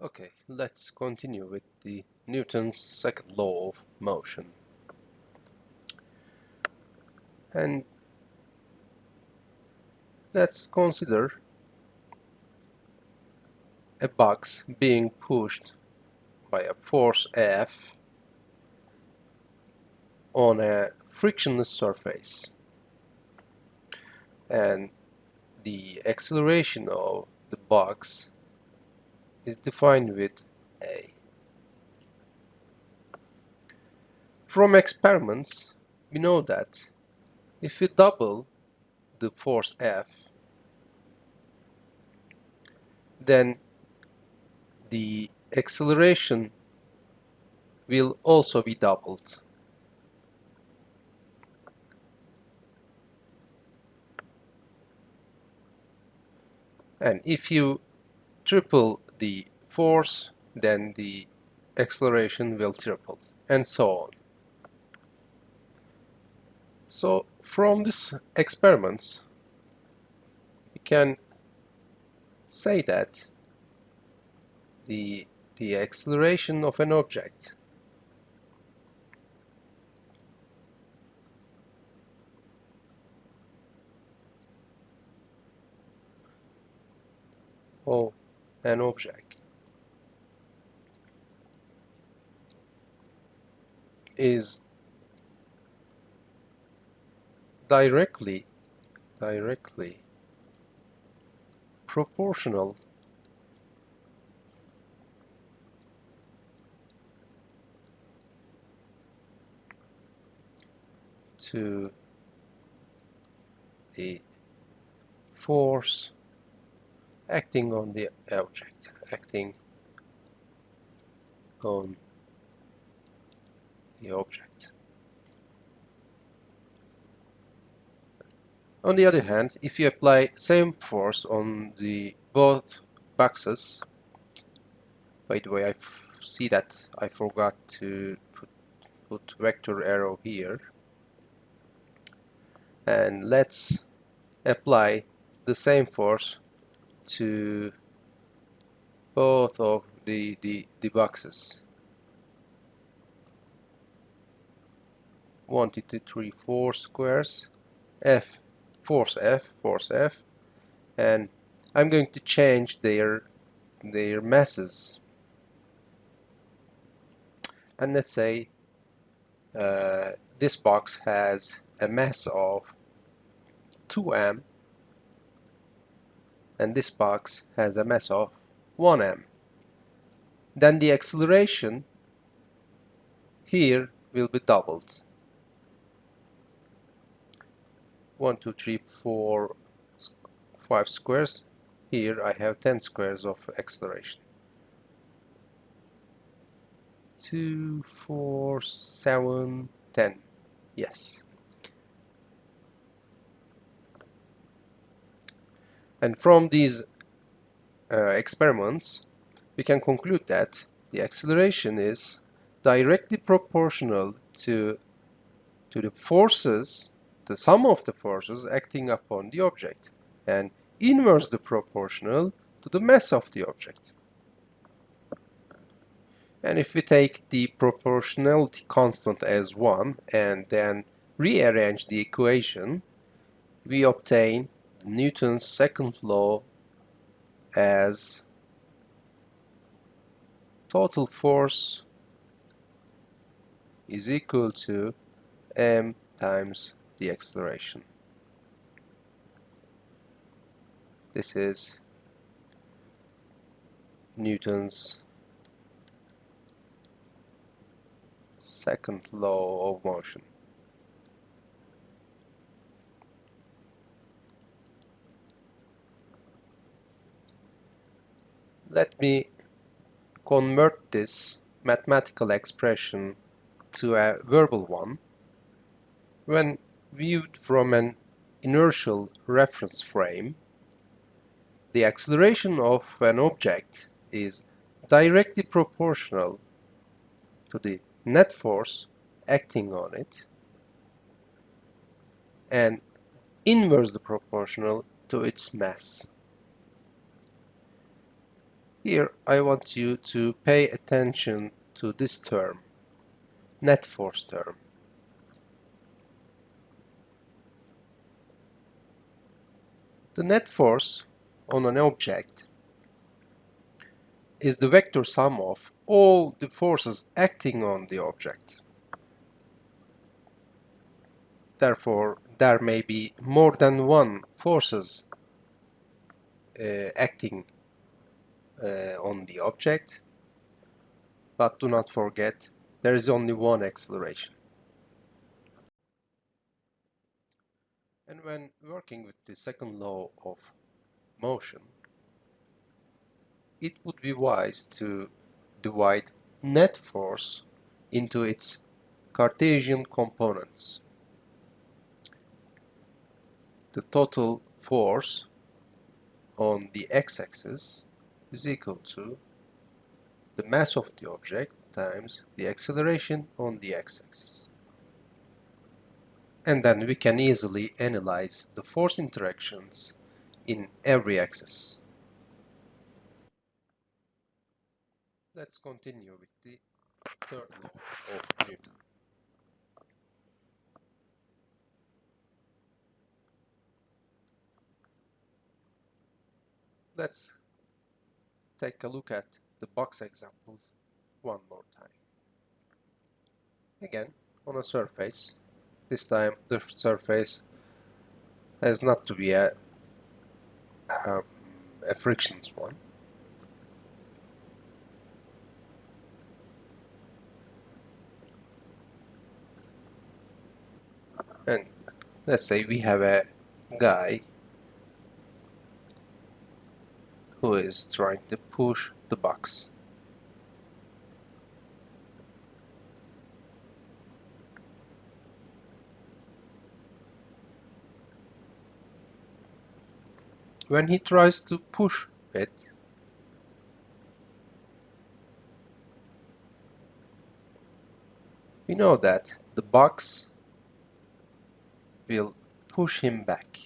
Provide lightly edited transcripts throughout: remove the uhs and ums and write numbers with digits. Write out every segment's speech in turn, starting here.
Okay, let's continue with the Newton's second law of motion. And let's consider a box being pushed by a force F on a frictionless surface. And the acceleration of the box is defined with A. From experiments, we know that if we double the force F, then the acceleration will also be doubled. And if you triple the force, then the acceleration will triple, and so on. So from these experiments, we can say that the acceleration of an object of an object is directly proportional to the force acting on the object, acting on the object. On the other hand, if you apply same force on the both boxes, by the way, I see that I forgot to put vector arrow here, and let's apply the same force to both of the boxes. 1, 2, 3, 4 squares, F, force F, and I'm going to change their masses. And let's say this box has a mass of 2m, and this box has a mass of 1m. Then the acceleration here will be doubled. 1, 2, 3, 4, 5 squares. Here I have 10 squares of acceleration. 2, 4, 7, 10. Yes. And from these experiments, we can conclude that the acceleration is directly proportional to the forces, the sum of the forces acting upon the object, and inversely proportional to the mass of the object. And if we take the proportionality constant as 1 and then rearrange the equation, we obtain Newton's second law as total force is equal to m times the acceleration. This is Newton's second law of motion. Let me convert this mathematical expression to a verbal one. When viewed from an inertial reference frame, the acceleration of an object is directly proportional to the net force acting on it and inversely proportional to its mass. Here I want you to pay attention to this term, net force term. The net force on an object is the vector sum of all the forces acting on the object. Therefore, there may be more than one forces acting on the object, but do not forget there is only one acceleration. And when working with the second law of motion, it would be wise to divide net force into its Cartesian components. The total force on the x-axis is equal to the mass of the object times the acceleration on the x-axis. And then we can easily analyze the force interactions in every axis. Let's continue with the third law of Newton. Let's take a look at the box example one more time. Again, on a surface. This time the surface has not to be a frictionless one. And let's say we have a guy who is trying to push the box. When he tries to push it, we know that the box will push him back.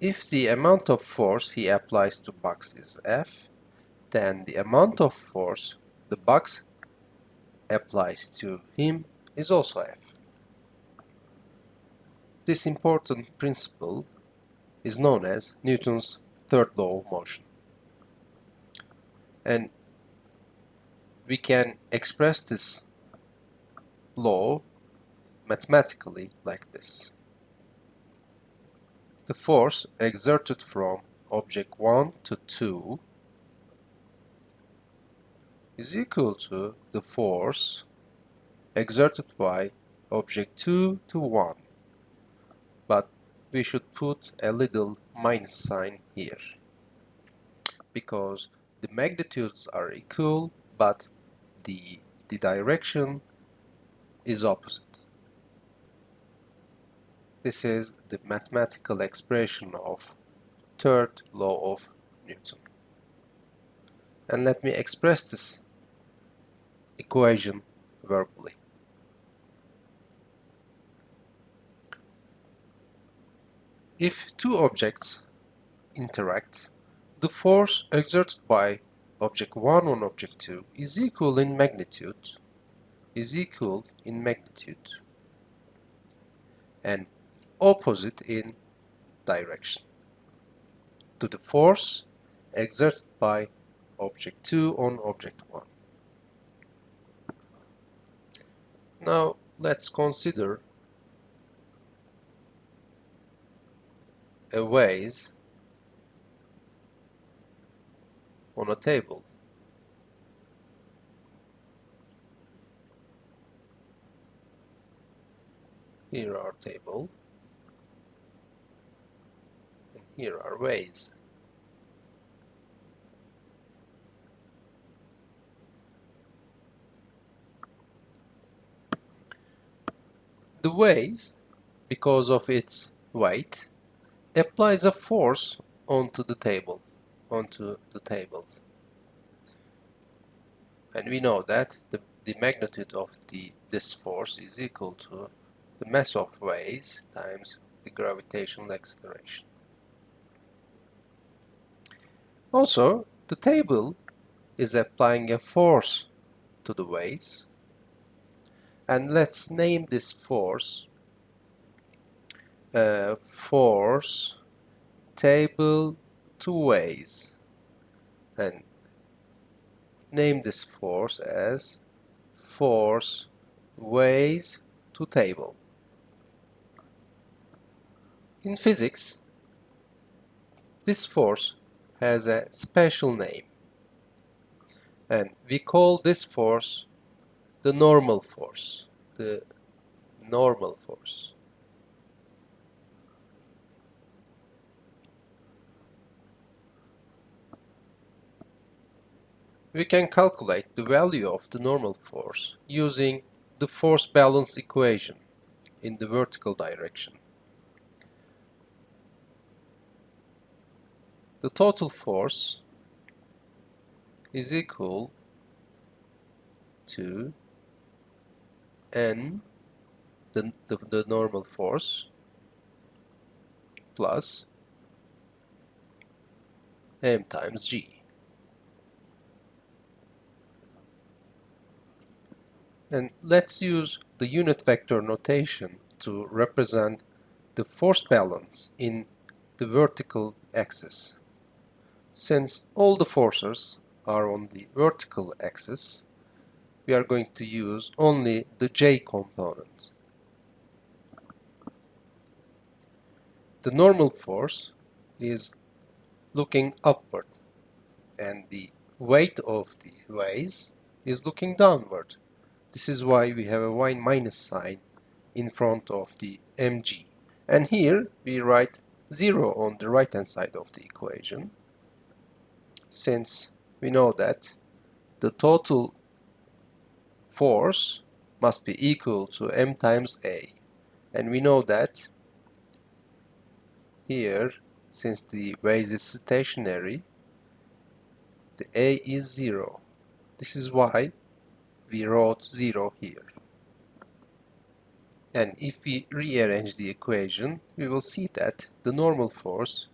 If the amount of force he applies to box is F, then the amount of force the box applies to him is also F. This important principle is known as Newton's third law of motion. And we can express this law mathematically like this. The force exerted from object 1 to 2 is equal to the force exerted by object 2 to 1. But we should put a little minus sign here, because the magnitudes are equal, but the direction is opposite. This is the mathematical expression of third law of Newton. And let me express this equation verbally. If two objects interact, the force exerted by object 1 on object 2 is equal in magnitude, and opposite in direction to the force exerted by object 2 on object 1. Now let's consider a vase on a table. Here are table, and here are vase. The vase, because of its weight, applies a force onto the table. And we know that the magnitude of this force is equal to the mass of vase times the gravitational acceleration. Also, The table is applying a force to the ways, and let's name this force force table to ways, and name this force as force ways to table. In physics, this force has a special name, and we call this force the normal force. The normal force. We can calculate the value of the normal force using the force balance equation in the vertical direction. The total force is equal to N, the normal force, plus M times G. And let's use the unit vector notation to represent the force balance in the vertical axis. Since all the forces are on the vertical axis, we are going to use only the J component. The normal force is looking upward, and the weight of the ways is looking downward. This is why we have a y minus sign in front of the mg. And here we write 0 on the right hand side of the equation, since we know that the total force must be equal to m times a. And we know that here, since the base is stationary, the a is 0. This is why we wrote 0 here. And if we rearrange the equation, we will see that the normal force,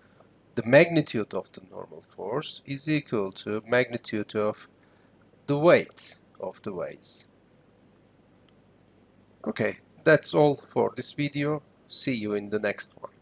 the magnitude of the normal force, is equal to magnitude of the weight of the ways. Okay, that's all for this video. See you in the next one.